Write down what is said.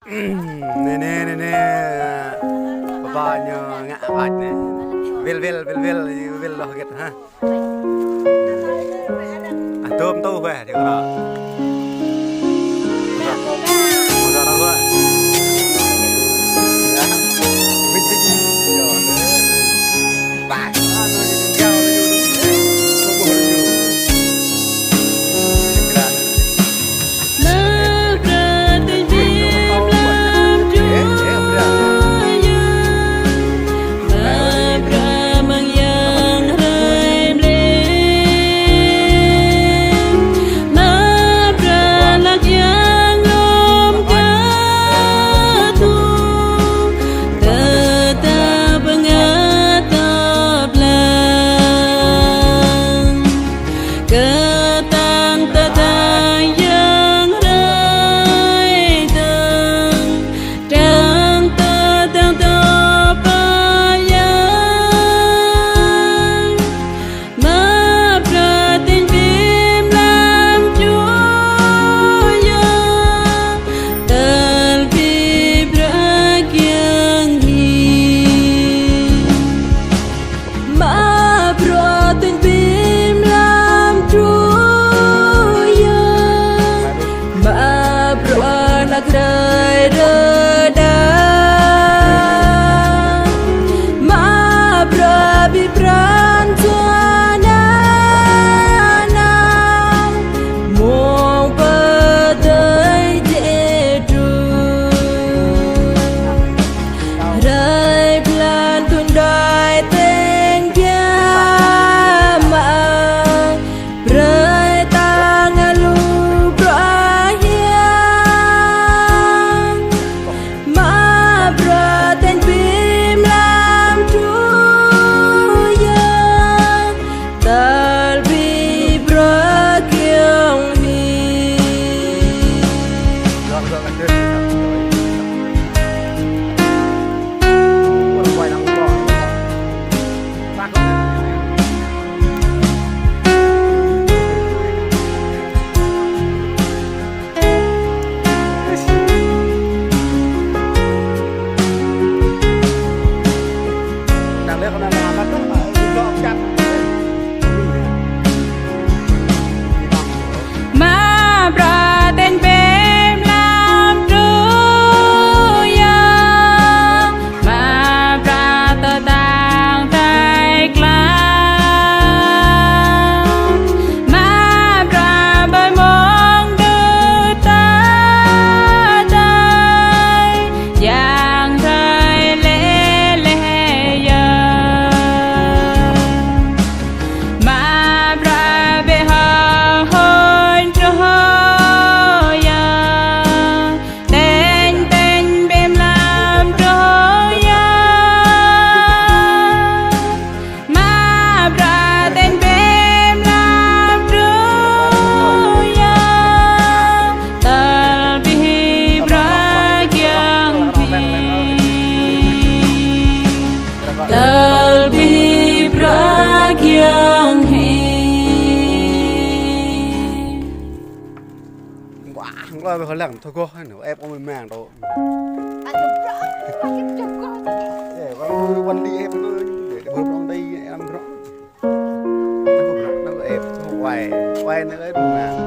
Nene bapaknya ngak bat nih. Vil loh gitu ha. Tôm tu về thì có. Udah lah gua. Mình thích rồi. Bạn anu jauh qua hồi lặng thôi cô nếu em có mình màng đâu để quan đi em để hôm trong đây em rõ nó em quay nữa ấy mà